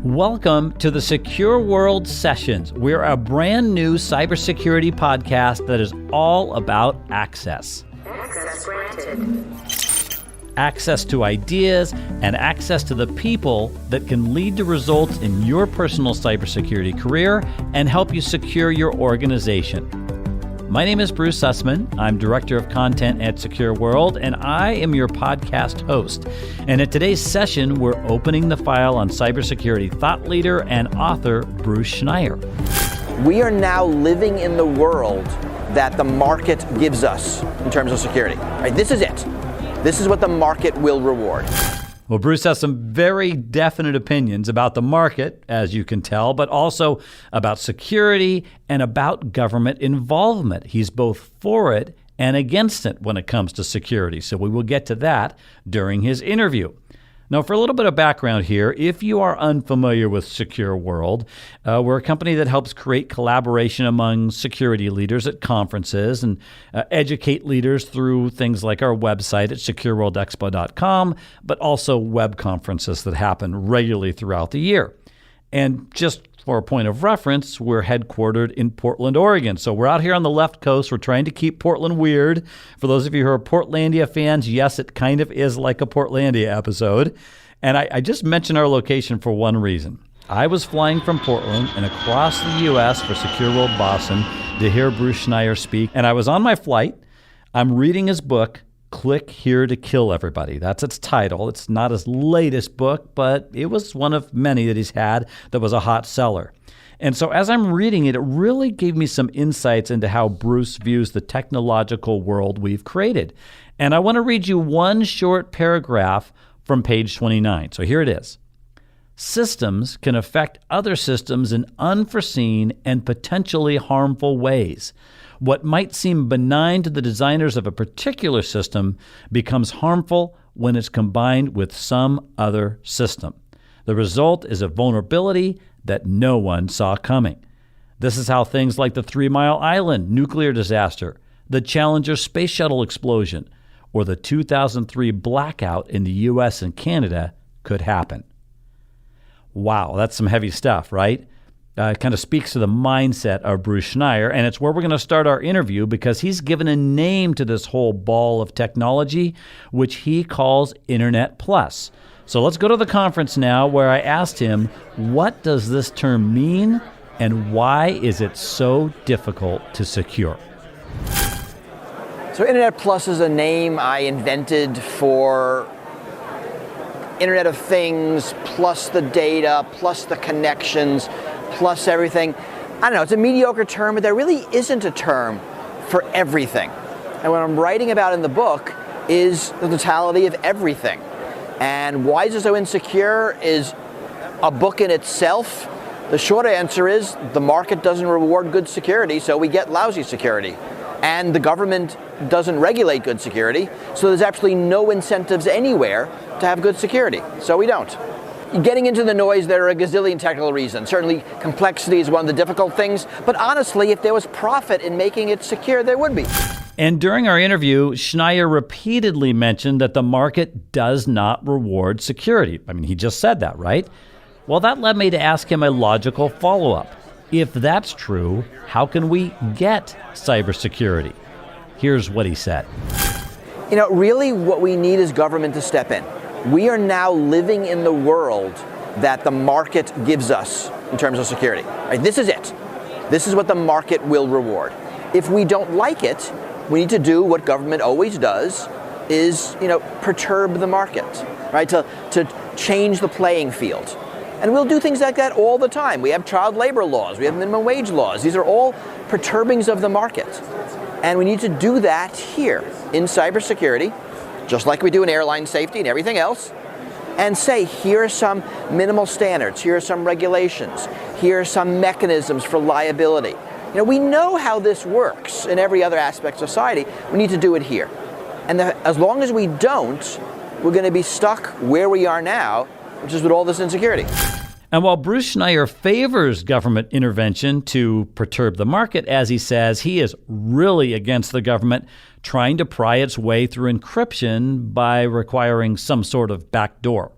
Welcome to the SecureWorld Sessions. We're a brand new cybersecurity podcast that is all about access. Access granted. Access to ideas and access to the people that can lead to results in your personal cybersecurity career and help you secure your organization. My name is Bruce Sussman. I'm Director of Content at SecureWorld, and I am your podcast host. And at today's session, we're opening the file on cybersecurity thought leader and author Bruce Schneier. We are now living in the world that the market gives us in terms of security. Right? This is it. This is what the market will reward. Well, Bruce has some very definite opinions about the market, as you can tell, but also about security and about government involvement. He's both for it and against it when it comes to security. So we will get to that during his interview. Now, for a little bit of background here, if you are unfamiliar with SecureWorld, we're a company that helps create collaboration among security leaders at conferences and educate leaders through things like our website at secureworldexpo.com, but also web conferences that happen regularly throughout the year. And just for a point of reference, we're headquartered in Portland, Oregon. So we're out here on the left coast. We're trying to keep Portland weird. For those of you who are Portlandia fans, yes, it kind of is like a Portlandia episode. And I just mentioned our location for one reason. I was flying from Portland and across the U.S. for SecureWorld Boston to hear Bruce Schneier speak. And I was on my flight. I'm reading his book, Click Here to Kill Everybody. That's its title. It's not his latest book, but it was one of many that he's had that was a hot seller. And so as I'm reading it, it really gave me some insights into how Bruce views the technological world we've created. And I want to read you one short paragraph from page 29. So here it is. Systems can affect other systems in unforeseen and potentially harmful ways. What might seem benign to the designers of a particular system becomes harmful when it's combined with some other system. The result is a vulnerability that no one saw coming. This is how things like the 3 Mile Island nuclear disaster, the Challenger space shuttle explosion, or the 2003 blackout in the U.S. and Canada could happen. Wow, that's some heavy stuff, right? It kind of speaks to the mindset of Bruce Schneier, and it's where we're going to start our interview because he's given a name to this whole ball of technology, which he calls Internet Plus. So let's go to the conference now where I asked him, what does this term mean and why is it so difficult to secure? So Internet Plus is a name I invented for Internet of Things, plus the data, plus the connections, plus everything. I don't know, it's a mediocre term, but there really isn't a term for everything. And what I'm writing about in the book is the totality of everything. And why is it so insecure is a book in itself. The short answer is the market doesn't reward good security, so we get lousy security. And the government doesn't regulate good security, so there's absolutely no incentives anywhere to have good security, so we don't. Getting into the noise, there are a gazillion technical reasons. Certainly complexity is one of the difficult things, but honestly, if there was profit in making it secure, there would be. And during our interview, Schneier repeatedly mentioned that the market does not reward security. I mean, he just said that, right? Well, that led me to ask him a logical follow-up. If that's true, how can we get cybersecurity? Here's what he said. You know, really what we need is government to step in. We are now living in the world that the market gives us in terms of security. Right? This is it. This is what the market will reward. If we don't like it, we need to do what government always does, is, perturb the market, right? To change the playing field. And we'll do things like that all the time. We have child labor laws, we have minimum wage laws. These are all perturbings of the market. And we need to do that here in cybersecurity, just like we do in airline safety and everything else, and say, here are some minimal standards, here are some regulations, here are some mechanisms for liability. We know how this works in every other aspect of society. We need to do it here. And as long as we don't, we're going to be stuck where we are now, which is with all this insecurity. And while Bruce Schneier favors government intervention to perturb the market, as he says, he is really against the government trying to pry its way through encryption by requiring some sort of backdoor.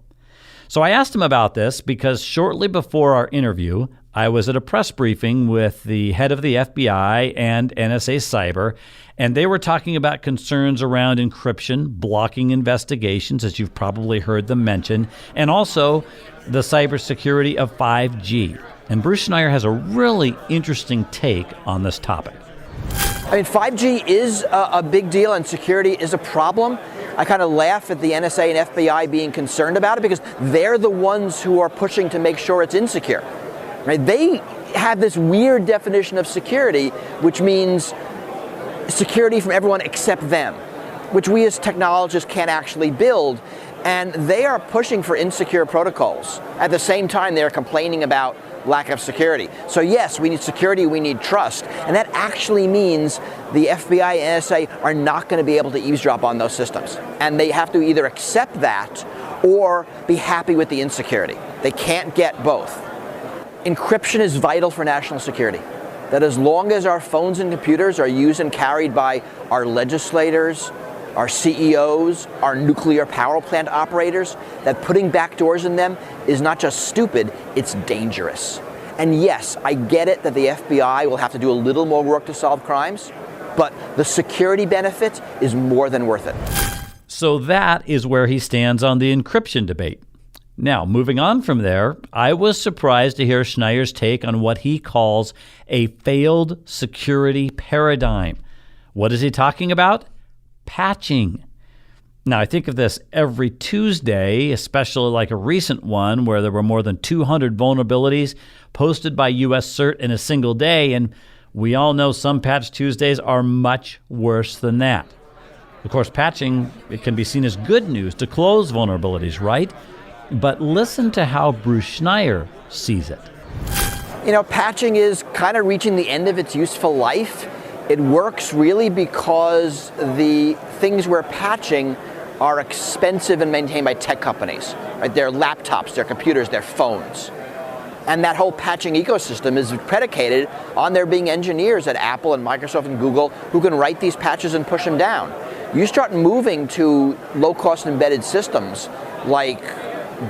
So I asked him about this because shortly before our interview, I was at a press briefing with the head of the FBI and NSA Cyber, and they were talking about concerns around encryption, blocking investigations, as you've probably heard them mention, and also the cybersecurity of 5G. And Bruce Schneier has a really interesting take on this topic. I mean, 5G is a big deal and security is a problem. I kind of laugh at the NSA and FBI being concerned about it because they're the ones who are pushing to make sure it's insecure. Right? They have this weird definition of security, which means security from everyone except them, which we as technologists can't actually build. And they are pushing for insecure protocols. At the same time, they're complaining about lack of security. So yes, we need security, we need trust. And that actually means the FBI and NSA are not going to be able to eavesdrop on those systems. And they have to either accept that or be happy with the insecurity. They can't get both. Encryption is vital for national security. That as long as our phones and computers are used and carried by our legislators, our CEOs, our nuclear power plant operators, that putting backdoors in them is not just stupid, it's dangerous. And yes, I get it that the FBI will have to do a little more work to solve crimes, but the security benefit is more than worth it. So that is where he stands on the encryption debate. Now, moving on from there, I was surprised to hear Schneier's take on what he calls a failed security paradigm. What is he talking about? Patching. Now, I think of this every Tuesday, especially like a recent one where there were more than 200 vulnerabilities posted by U.S. CERT in a single day, and we all know some Patch Tuesdays are much worse than that. Of course, patching, it can be seen as good news to close vulnerabilities, right? But listen to how Bruce Schneier sees it. You know, patching is kind of reaching the end of its useful life. It works really because the things we're patching are expensive and maintained by tech companies. Right? Their laptops, their computers, their phones. And that whole patching ecosystem is predicated on there being engineers at Apple and Microsoft and Google who can write these patches and push them down. You start moving to low-cost embedded systems like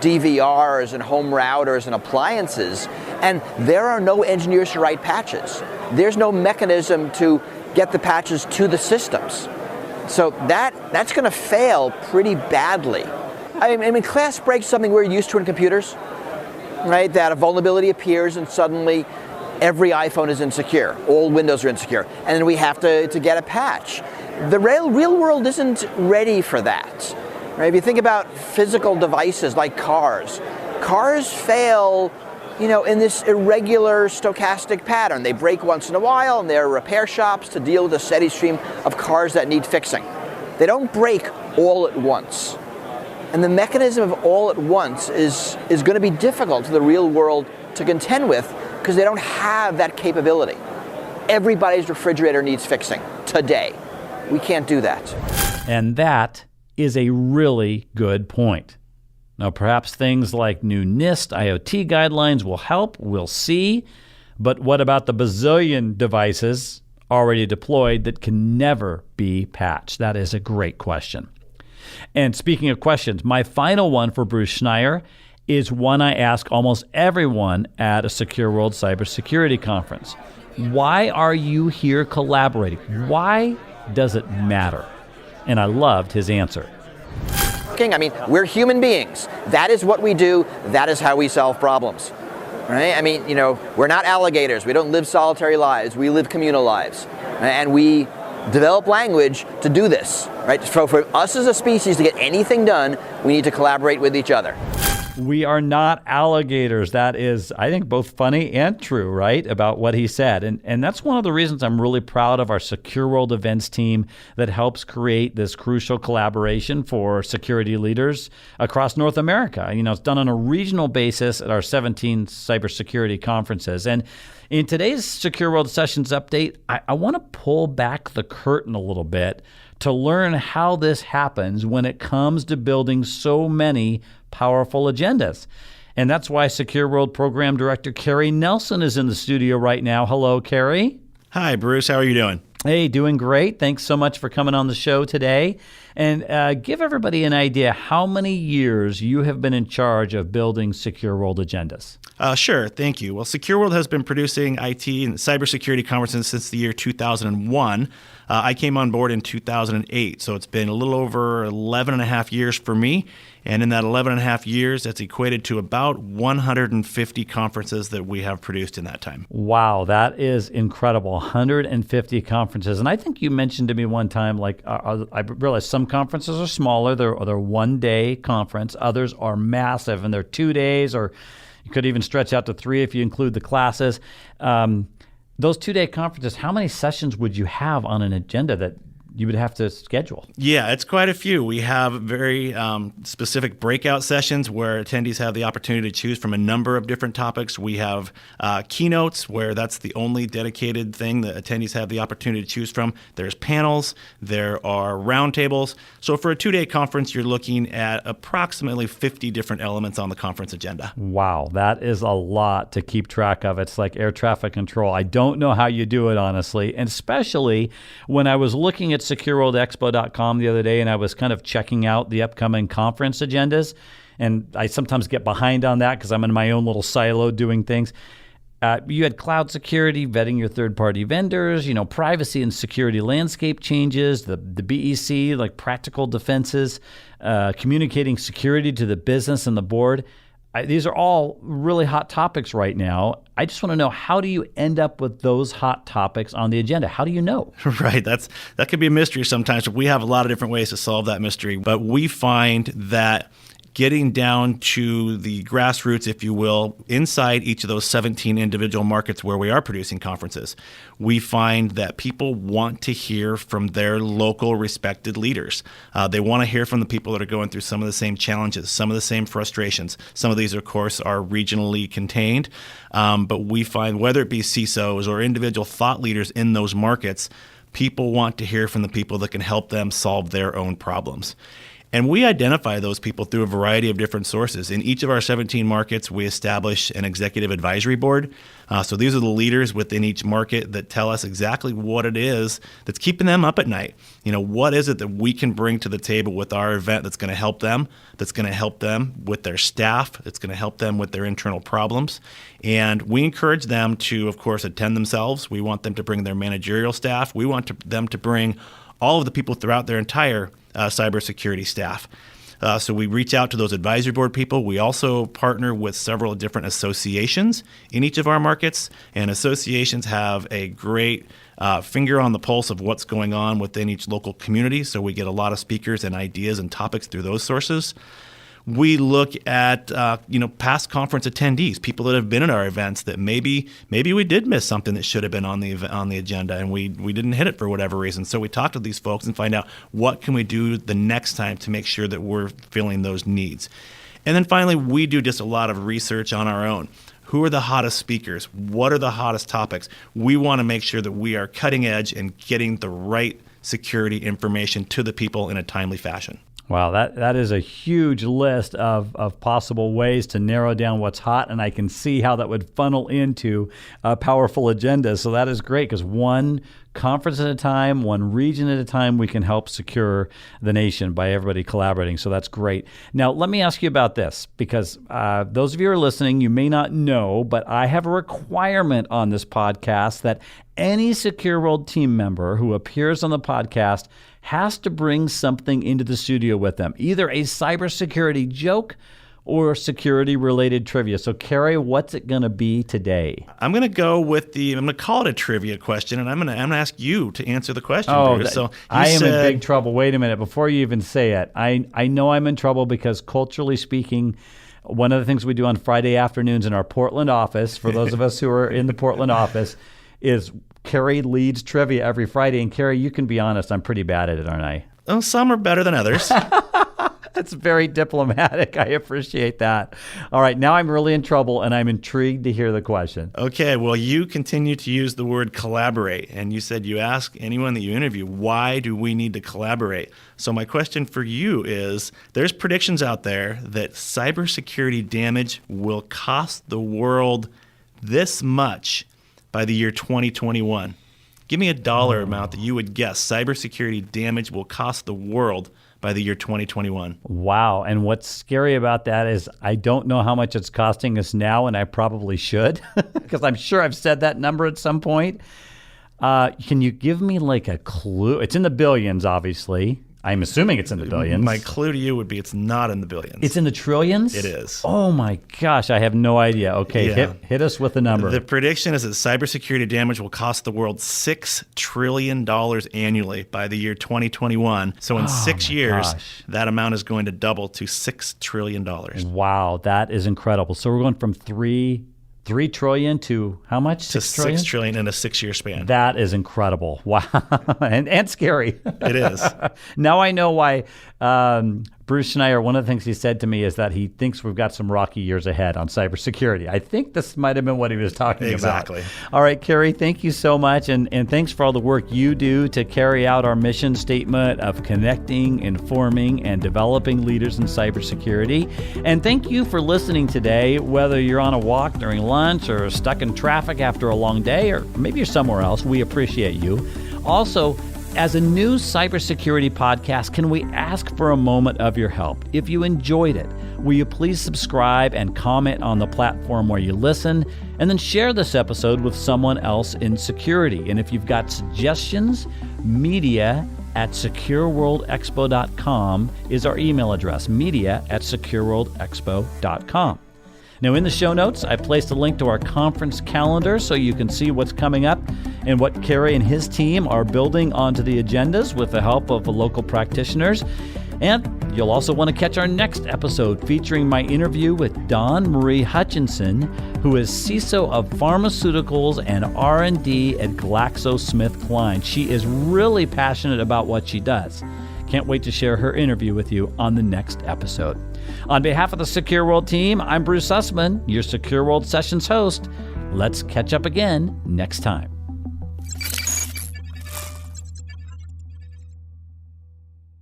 DVRs and home routers and appliances, and there are no engineers to write patches. There's no mechanism to get the patches to the systems. So that's going to fail pretty badly. I mean, class breaks something we're used to in computers, right? That a vulnerability appears and suddenly every iPhone is insecure, all Windows are insecure, and then we have to get a patch. The real world isn't ready for that. Right? If you think about physical devices like cars fail, in this irregular stochastic pattern. They break once in a while, and there are repair shops to deal with a steady stream of cars that need fixing. They don't break all at once. And the mechanism of all at once is going to be difficult for the real world to contend with because they don't have that capability. Everybody's refrigerator needs fixing today. We can't do that. And that is a really good point. Now, perhaps things like new NIST IoT guidelines will help, we'll see. But what about the bazillion devices already deployed that can never be patched? That is a great question. And speaking of questions, my final one for Bruce Schneier is one I ask almost everyone at a SecureWorld Cybersecurity Conference. Why are you here collaborating? Why does it matter? And I loved his answer. I mean, we're human beings. That is what we do. That is how we solve problems. Right? I mean, we're not alligators. We don't live solitary lives. We live communal lives. And we develop language to do this. Right? So for us as a species to get anything done, we need to collaborate with each other. We are not alligators. That is, I think, both funny and true, right, about what he said. And that's one of the reasons I'm really proud of our SecureWorld events team that helps create this crucial collaboration for security leaders across North America. It's done on a regional basis at our 17 cybersecurity conferences. And in today's SecureWorld Sessions update, I want to pull back the curtain a little bit to learn how this happens when it comes to building so many powerful agendas. And that's why SecureWorld Program Director Kerry Nelson is in the studio right now. Hello, Kerry. Hi, Bruce. How are you doing? Hey, doing great. Thanks so much for coming on the show today. And give everybody an idea how many years you have been in charge of building SecureWorld agendas. Sure. Thank you. Well, SecureWorld has been producing IT and cybersecurity conferences since the year 2001. I came on board in 2008, so it's been a little over 11 and a half years for me. And in that 11 and a half years, that's equated to about 150 conferences that we have produced in that time. Wow, that is incredible. 150 conferences. And I think you mentioned to me one time, I realize some conferences are smaller. They're one-day conference. Others are massive, and they're 2 days, or you could even stretch out to 3 if you include the classes. Those 2-day conferences, how many sessions would you have on an agenda that you would have to schedule? Yeah, it's quite a few. We have very specific breakout sessions where attendees have the opportunity to choose from a number of different topics. We have keynotes where that's the only dedicated thing that attendees have the opportunity to choose from. There's panels, there are roundtables. So for a 2-day conference, you're looking at approximately 50 different elements on the conference agenda. Wow, that is a lot to keep track of. It's like air traffic control. I don't know how you do it, honestly, and especially when I was looking at SecureWorldExpo.com the other day, and I was kind of checking out the upcoming conference agendas. And I sometimes get behind on that because I'm in my own little silo doing things. You had cloud security, vetting your third-party vendors, privacy and security landscape changes, the BEC, like practical defenses, communicating security to the business and the board. These are all really hot topics right now. I just want to know, how do you end up with those hot topics on the agenda? How do you know? Right. That could be a mystery sometimes. We have a lot of different ways to solve that mystery. But we find that getting down to the grassroots, if you will, inside each of those 17 individual markets where we are producing conferences, we find that people want to hear from their local respected leaders. They want to hear from the people that are going through some of the same challenges, some of the same frustrations. Some of these, of course, are regionally contained. But we find, whether it be CISOs or individual thought leaders in those markets, people want to hear from the people that can help them solve their own problems. And we identify those people through a variety of different sources. In each of our 17 markets, we establish an executive advisory board. So these are the leaders within each market that tell us exactly what it is that's keeping them up at night. What is it that we can bring to the table with our event that's going to help them, with their staff, that's going to help them with their internal problems. And we encourage them to, of course, attend themselves. We want them to bring their managerial staff. We want them to bring all of the people throughout their entire cybersecurity staff. So we reach out to those advisory board people. We also partner with several different associations in each of our markets, and associations have a great finger on the pulse of what's going on within each local community. So we get a lot of speakers and ideas and topics through those sources. We look at past conference attendees, people that have been at our events that maybe we did miss something that should have been on the agenda, and we didn't hit it for whatever reason. So we talk to these folks and find out what can we do the next time to make sure that we're filling those needs. And then finally, we do just a lot of research on our own. Who are the hottest speakers? What are the hottest topics? We want to make sure that we are cutting edge and getting the right security information to the people in a timely fashion. Wow, that is a huge list of possible ways to narrow down what's hot, and I can see how that would funnel into a powerful agenda. So that is great, because one conference at a time, one region at a time, we can help secure the nation by everybody collaborating. So that's great. Now, let me ask you about this, because those of you who are listening, you may not know, but I have a requirement on this podcast that any SecureWorld team member who appears on the podcast has to bring something into the studio with them, either a cybersecurity joke or security-related trivia. So, Kerry, what's it going to be today? I'm going to go with I'm going to call it a trivia question, and I'm going to ask you to answer the question, Bruce. So I am in big trouble. Wait a minute. Before you even say it, I know I'm in trouble because, culturally speaking, one of the things we do on Friday afternoons in our Portland office, for those of us who are in the Portland office, is Kerry leads trivia every Friday. And Kerry, you can be honest, I'm pretty bad at it, aren't I? Oh, some are better than others. That's very diplomatic. I appreciate that. All right, now I'm really in trouble, and I'm intrigued to hear the question. Okay, well, you continue to use the word collaborate, and you said you ask anyone that you interview, why do we need to collaborate? So my question for you is, there's predictions out there that cybersecurity damage will cost the world this much by the year 2021. Give me a dollar amount that you would guess cybersecurity damage will cost the world by the year 2021. Wow. And what's scary about that is I don't know how much it's costing us now, and I probably should, because I'm sure I've said that number at some point. Can you give me like a clue? It's in the billions, obviously. I'm assuming it's in the billions. My clue to you would be it's not in the billions. It's in the trillions? It is. Oh my gosh, I have no idea. Okay, Yeah. hit us with the number. The prediction is that cybersecurity damage will cost the world $6 trillion annually by the year 2021. So in 6 years, gosh. that amount is going to double to $6 trillion. Wow, that is incredible. So we're going from 3 trillion to how much? To $6 trillion in a 6-year span. That is incredible. Wow. and scary. It is. Now I know why Bruce Schneier, one of the things he said to me is that he thinks we've got some rocky years ahead on cybersecurity. I think this might have been what he was talking Exactly. about. All right, Kerry, thank you so much. And thanks for all the work you do to carry out our mission statement of connecting, informing, and developing leaders in cybersecurity. And thank you for listening today, whether you're on a walk during lunch or stuck in traffic after a long day, or maybe you're somewhere else. We appreciate you. Also, as a new cybersecurity podcast, can we ask for a moment of your help? If you enjoyed it, will you please subscribe and comment on the platform where you listen, and then share this episode with someone else in security. And if you've got suggestions, media@secureworldexpo.com is our email address, media@secureworldexpo.com. Now, in the show notes, I placed a link to our conference calendar so you can see what's coming up and what Kerry and his team are building onto the agendas with the help of the local practitioners. And you'll also want to catch our next episode featuring my interview with Dawn Marie Hutchinson, who is CISO of Pharmaceuticals and R&D at GlaxoSmithKline. She is really passionate about what she does. Can't wait to share her interview with you on the next episode. On behalf of the Secure World team, I'm Bruce Sussman, your Secure World Sessions host. Let's catch up again next time.